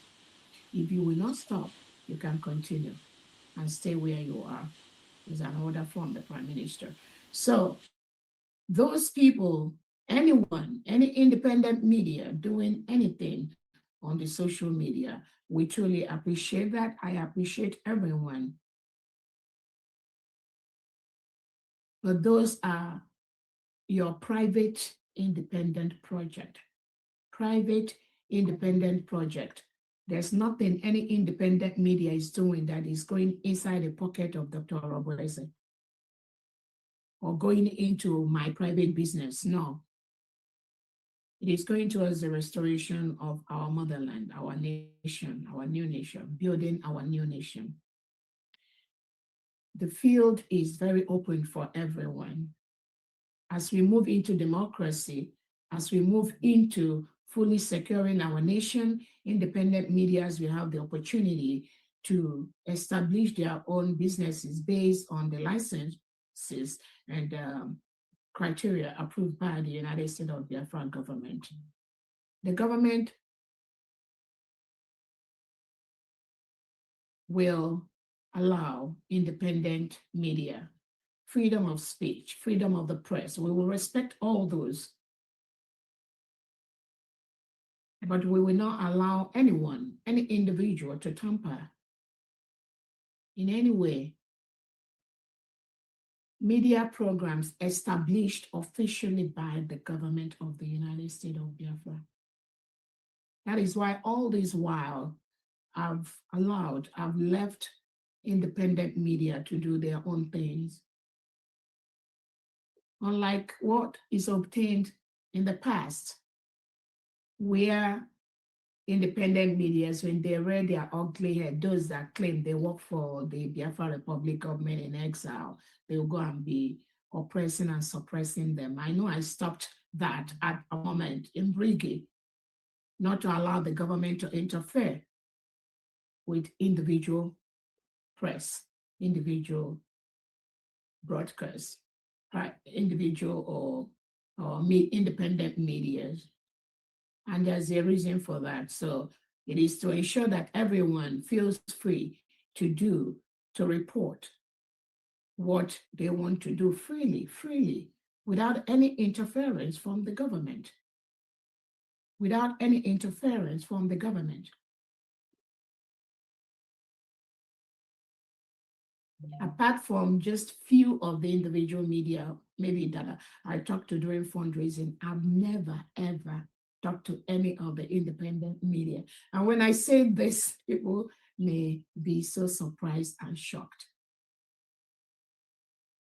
[SPEAKER 3] If you will not stop, you can continue and stay where you are. Is an order from the Prime Minister. So those people, anyone, any independent media doing anything on the social media, we truly appreciate that. I appreciate everyone. But those are your private independent project. Private independent project. There's nothing any independent media is doing that is going inside the pocket of Dr. Orabueze or going into my private business. No. It is going towards the restoration of our motherland, our nation, our new nation, building our new nation. The field is very open for everyone. As we move into democracy, as we move into fully securing our nation, independent medias will have the opportunity to establish their own businesses based on the licenses and criteria approved by the United States of Biafra government. The government will allow independent media, freedom of speech, freedom of the press. We will respect all those. But we will not allow anyone, any individual to tamper in any way media programs established officially by the government of the United States of Biafra. That is why all this while I've left independent media to do their own things. Unlike what is obtained in the past, where independent medias, when they read their ugly head, those that claim they work for the Biafra Republic government in exile, they will go and be oppressing and suppressing them. I know I stopped that at a moment in Brigi, not to allow the government to interfere with individual press, individual broadcasts, individual or independent media. And there's a reason for that. So it is to ensure that everyone feels free to report what they want to do freely, without any interference from the government. Without any interference from the government. Apart from just few of the individual media, maybe that I talked to during fundraising, I've never, ever talked to any of the independent media. And when I say this, people may be so surprised and shocked.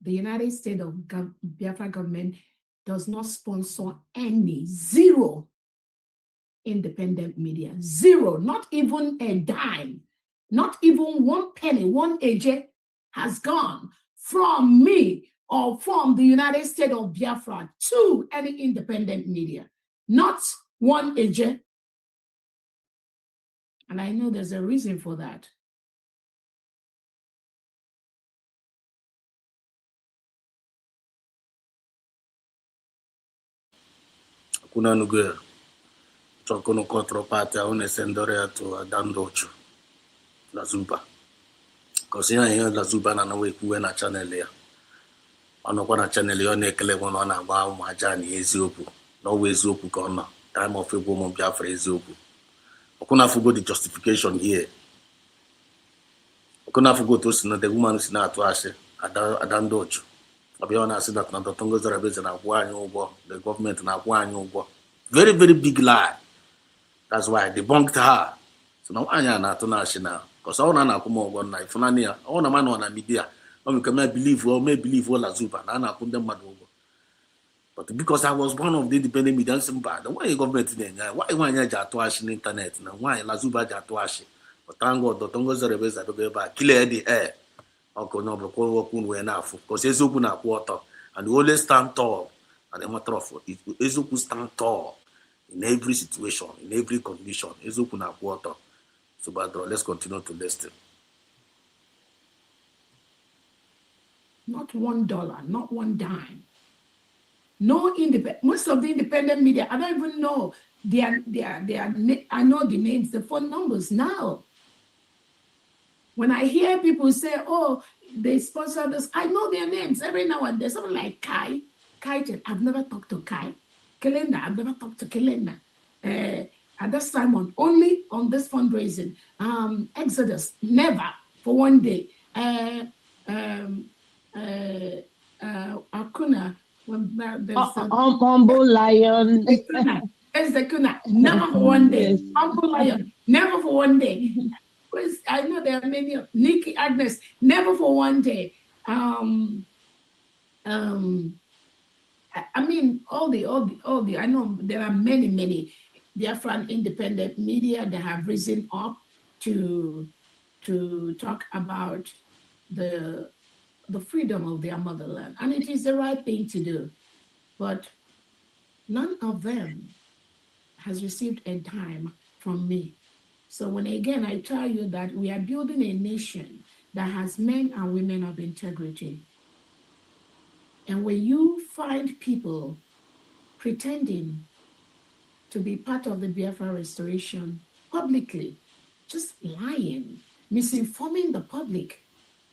[SPEAKER 3] The United States of Biafra government does not sponsor any, zero independent media, zero, not even a dime, not even 1 penny, 1 AJ has gone from me or from the United States of Biafra to any independent media, not 1 AJ. And I know there's a reason for that.
[SPEAKER 1] Kuna nugue chokono controparte a une sendore to Dandochu la Zuba. Cause here la Zuba na we kuwe na channel ya. Anokwa na channel ya na-ekele wono na agba ụmụ aja na eziokwu. Na ọwa eziokwu ka ọ nọ. Time of Igbo ụmụ Biafra eziokwu. Okuna fugo the justification here. Okuna fugo to si na the woman si na atụ asị Adandochu. Ọbịa na-asị that na Dr. Ngozi Orabueze na-akwụ anyị ụgwọ, the government na-akwụ anyị ụgwọ. Very, very big lie. That's why I debunked her. So now I na-atụ na asị na because all na-akwụ m ụgwọ na ifunani ya, all na man na media. May believe all Azuba na put them mad over. But because I was one of the independent media, bad. Why the government why you jatuash in internet now? Why Lazuba jatuash? But thank God, Dr. Ngozi Orabueze to go clear the air. Okay, no, but we enough because Ezoku na quarter and we always stand tall. And the matter of Ezoku stand tall in every situation, in every condition. Ezoku na quarter. So, but let's continue to listen.
[SPEAKER 3] Not $1, not 1 dime. No independent. Most of the independent media, I don't even know I know the names, the phone numbers now. When I hear people say, "Oh, they sponsor this," I know their names every now and then. Something like Kai, I've never talked to Kai. Kelenda, I've never talked to Kelenda. At this time only on this fundraising. Exodus, never for 1 day. Akuna,
[SPEAKER 5] Humble Lion.
[SPEAKER 3] Never for 1 day. Humble Lion. Never for one day. Because I know there are many, Nikki, Agnes, never for one day. I mean, all the, I know there are many Biafran independent media that have risen up to talk about the freedom of their motherland. And it is the right thing to do. But none of them has received a dime from me. So when again I tell you that we are building a nation that has men and women of integrity, and when you find people pretending to be part of the Biafra restoration publicly, just lying, misinforming the public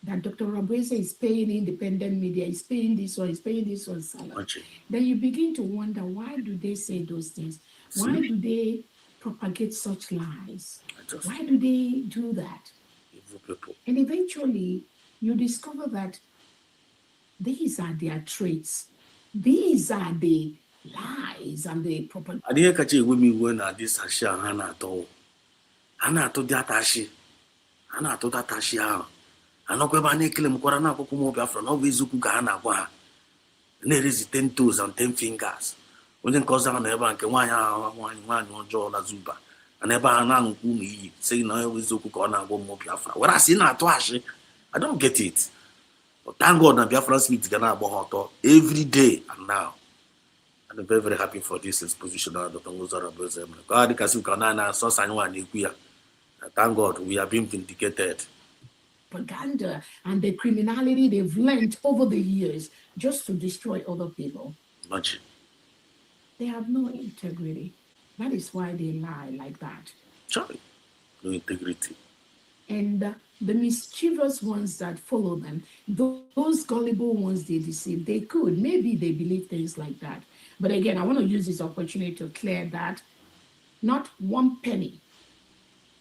[SPEAKER 3] that Dr. Orabueze is paying independent media, is paying this one, is paying this one salary, then you begin to wonder, why do they say those things? Why do they propagate such lies? Why do they do that? And eventually, you discover that these are their traits. These are the lies and the propaganda.
[SPEAKER 1] I didn't catch a women when I did Sasha Hana to that Ashi. Hana to that Ashi. I know where I kill him, Korana Kokumo from Ovizuku Gana. There is 10 toes and 10 fingers. When you cause down ever and one jaw la zuba. And ever an umi saying no Wizuku Kona go more Biafra. What I see now to Ashi, I don't get it. But thank God that Biafra speaks Ghana about every day and now. And I'm very, very happy for this exposition of Dr. Ngozi. God, because you can so thank God we are being vindicated.
[SPEAKER 3] Propaganda and the criminality they've learned over the years just to destroy other people.
[SPEAKER 1] Imagine.
[SPEAKER 3] They have no integrity. That is why they lie like that.
[SPEAKER 1] Sorry. No integrity.
[SPEAKER 3] And the mischievous ones that follow them, those gullible ones they deceive, they could. Maybe they believe things like that. But again, I want to use this opportunity to clear that not one penny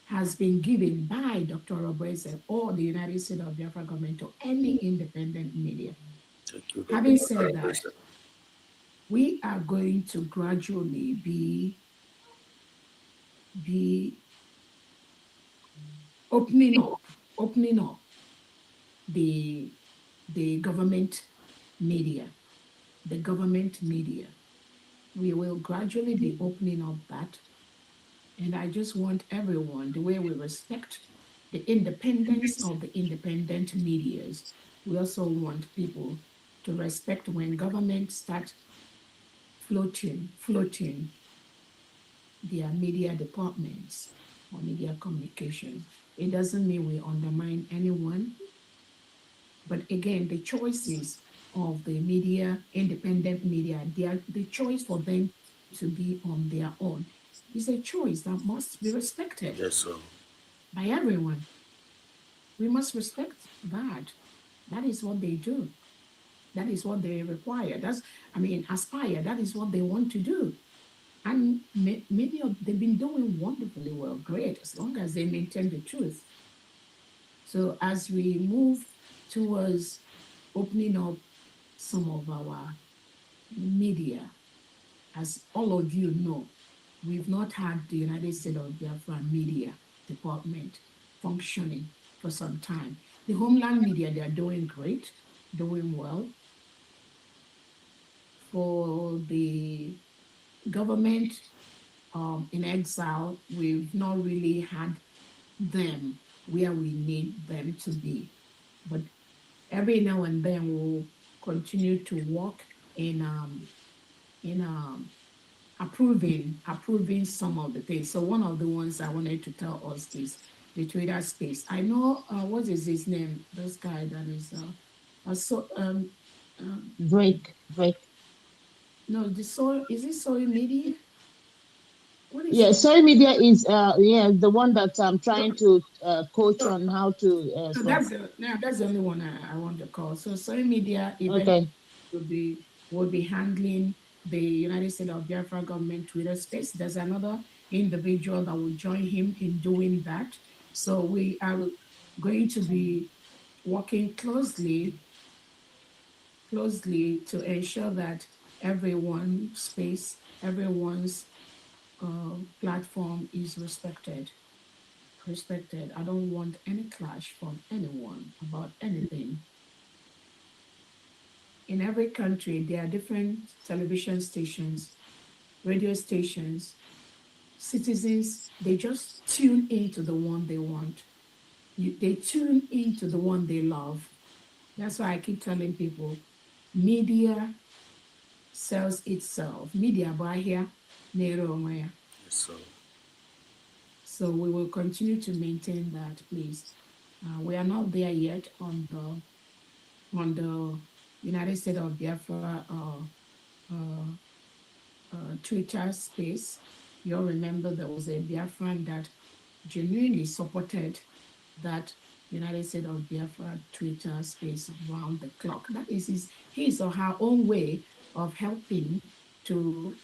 [SPEAKER 3] has been given by Dr. Orabueze or the United States of Biafra government to any independent media.
[SPEAKER 1] Thank you,
[SPEAKER 3] Having said that, we are going to gradually be opening up the government media. The government media. We will gradually be opening up that. And I just want everyone, the way we respect the independence of the independent medias, we also want people to respect when government start floating their media departments or media communication. It doesn't mean we undermine anyone. But again, the choices of the media, independent media, the choice for them to be on their own is a choice that must be respected.
[SPEAKER 1] Yes, sir.
[SPEAKER 3] By everyone. We must respect that. That is what they do. That is what they require. Aspire. That is what they want to do. And many of they've been doing wonderfully well, great, as long as they maintain the truth. So as we move towards opening up some of our media, as all of you know, we've not had the United States of Biafra media department functioning for some time. The homeland media, they're doing great, doing well. For the government in exile, we've not really had them where we need them to be. But every now and then we'll continue to work in approving some of the things. So one of the ones I wanted to tell us is the Twitter space. I know what is his name? This guy that is
[SPEAKER 5] Drake.
[SPEAKER 3] No, is it Soy Media? What is
[SPEAKER 5] Yeah, Soy Media is the one that I'm trying to coach on how to.
[SPEAKER 3] So that's the only one I want to call. So Soy Media
[SPEAKER 5] Okay.
[SPEAKER 3] will be handling the United States of Biafra government Twitter space. There's another individual that will join him in doing that. So we are going to be working closely to ensure that everyone's platform is respected. respected. I don't want any clash from anyone about anything. In every country, there are different television stations, radio stations. Citizens, they just tune into the one they want. They tune into the one they love. That's why I keep telling people, media sells itself. Media by here,
[SPEAKER 1] Yes, sir.
[SPEAKER 3] so we will continue to maintain that, please. We are not there yet on the United States of Biafra Twitter space. You all remember there was a Biafran that genuinely supported that United States of Biafra Twitter space round the clock. That is his or her own way of helping to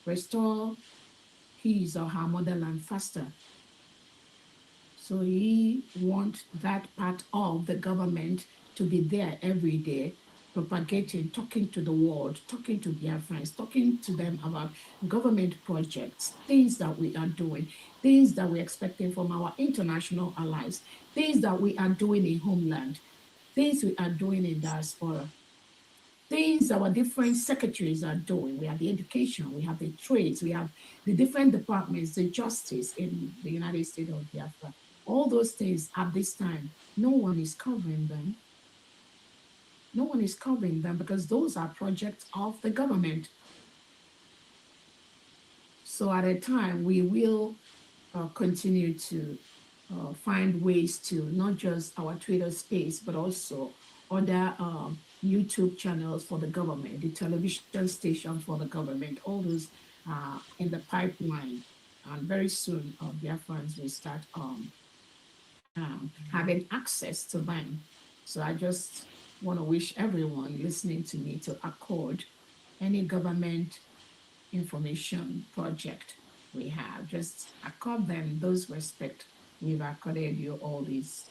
[SPEAKER 3] restore his or her motherland faster. So he wants that part of the government to be there every day, propagating, talking to the world, talking to their friends, talking to them about government projects, things that we are doing, things that we're expecting from our international allies, things that we are doing in homeland, things we are doing in diaspora, things our different secretaries are doing. We have the education, we have the trades, we have the different departments, the justice in the United States of Biafra. All those things at this time, no one is covering them. No one is covering them because those are projects of the government. So at a time, we will continue to find ways to not just our Twitter space, but also other YouTube channels for the government, the television station for the government, all those in the pipeline. And very soon, Biafrans will start having access to them. So I just want to wish everyone listening to me to accord any government information project we have, just accord them those respect we've accorded you all these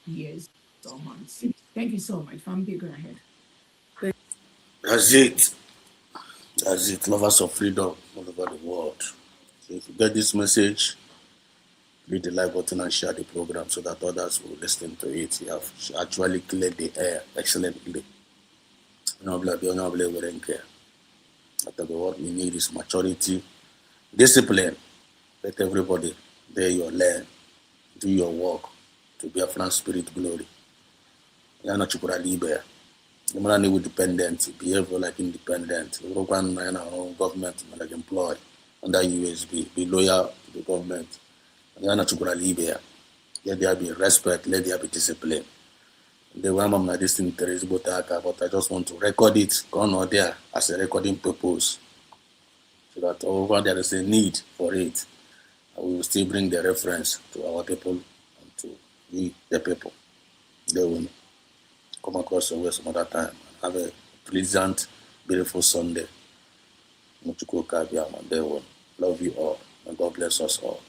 [SPEAKER 3] years or months. Thank you so much. Fambi, go ahead.
[SPEAKER 1] That's it. That's it. Lovers of freedom all over the world. So if you get this message, hit the like button and share the program so that others will listen to it. You have actually cleared the air excellently. What we need is maturity, discipline. Let everybody there your learn, do your work to be a Biafran spirit glory. You're not libre. You're not dependent, behave like independent. You're not government like employed under USB. Be loyal to the government. You're not libre. Let there be respect, let there be discipline. The one of this thing is but I just want to record it, gone or there as a recording purpose. So that over there is a need for it. We will still bring the reference to our people and to we, the people. They will come across the way some other time and have a pleasant, beautiful Sunday. They will love you all and God bless us all.